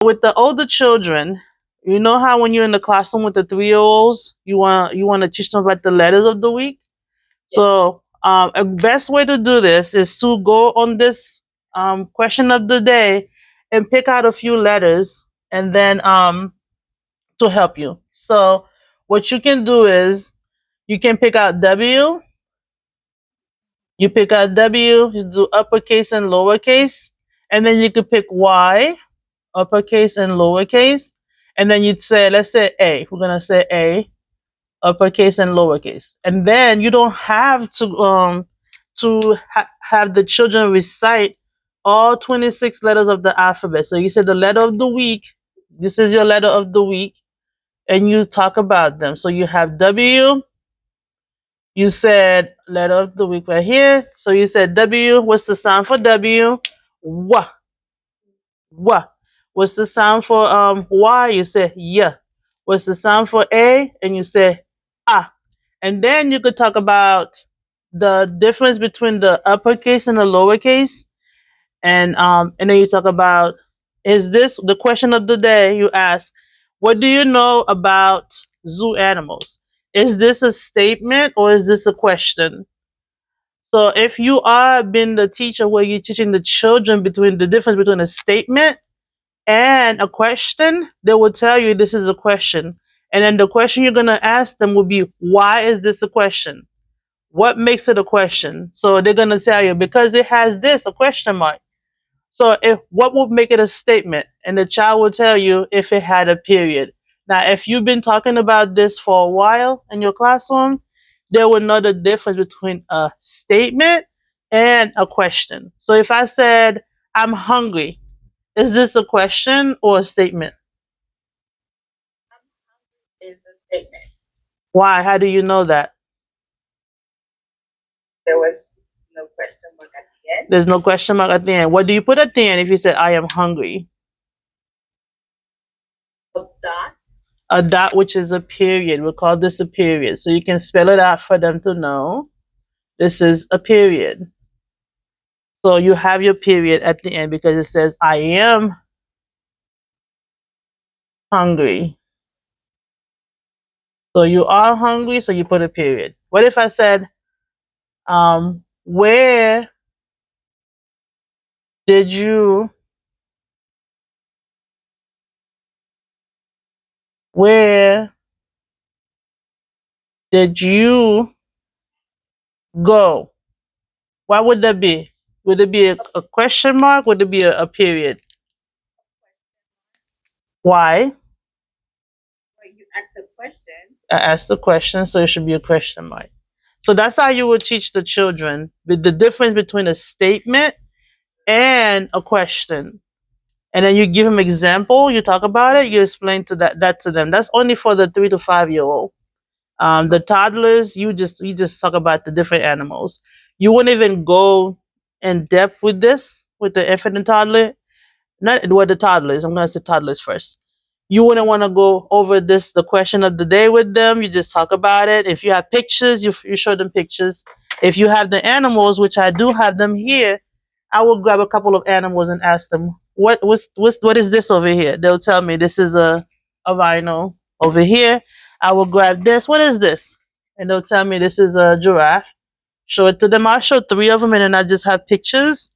With the older children, you know how when you're in the classroom with the 3-year-olds, you want to teach them about the letters of the week. So a best way to do this is to go on this question of the day and pick out a few letters, and then to help you. So what you can do is you can pick out W. You pick out W. You do uppercase and lowercase, and then you could pick Y, uppercase and lowercase, and then you'd say, let's say A. We're gonna say A, uppercase and lowercase, and then you don't have to have the children recite all 26 letters of the alphabet. So you said the letter of the week. This is your letter of the week, and you talk about them. So you have W. You said letter of the week right here. So you said W. What's the sound for W? Wah. Wah. What's the sound for Y? You say yeah. What's the sound for A? And you say ah. And then you could talk about the difference between the uppercase and the lowercase. And then you talk about, is this the question of the day? You ask, what do you know about zoo animals? Is this a statement or is this a question? So if you are being the teacher where you're teaching the children between the difference between a statement and a question, they will tell you this is a question. And then the question you're gonna ask them will be, why is this a question? What makes it a question? So they're gonna tell you because it has this, a question mark. So if what would make it a statement? And the child will tell you if it had a period. Now, if you've been talking about this for a while in your classroom, they will know the difference between a statement and a question. So if I said, I'm hungry, is this a question or a statement? Is a statement. Why? How do you know that? There was no question mark at the end. There's no question mark at the end. What do you put at the end if you said, I am hungry? A dot. A dot, which is a period. We'll call this a period. So you can spell it out for them to know this is a period. So you have your period at the end because it says, I am hungry. So you are hungry, so you put a period. What if I said, where did you, where did you go? What would that be? Would it be a question mark? Would it be a period? Why? When you ask a question. I asked the question, so it should be a question mark. So that's how you would teach the children with the difference between a statement and a question. And then you give them example, you talk about it, you explain that to them. That's only for the 3 to 5 year old. The toddlers, you just talk about the different animals. You wouldn't even go in depth with this with the infant and toddler. Not with the toddlers. I'm gonna say toddlers first. You wouldn't want to go over this the question of the day with them. You just talk about it. If you have pictures, you show them pictures. If you have the animals, which I do have them here, I will grab a couple of animals and ask them what is this over here. They'll tell me this is a rhino over here. I will grab this. What is this? And they'll tell me this is a giraffe. Show it to them. I'll show 3 of them, and then I just have pictures.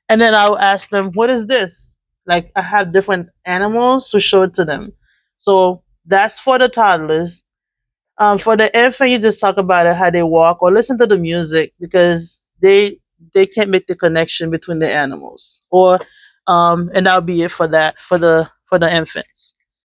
And then I'll ask them, what is this? Like I have different animals to show it to them. So that's for the toddlers. For the infant, you just talk about it, how they walk, or listen to the music because they can't make the connection between the animals. Or and that'll be it for that for the infants.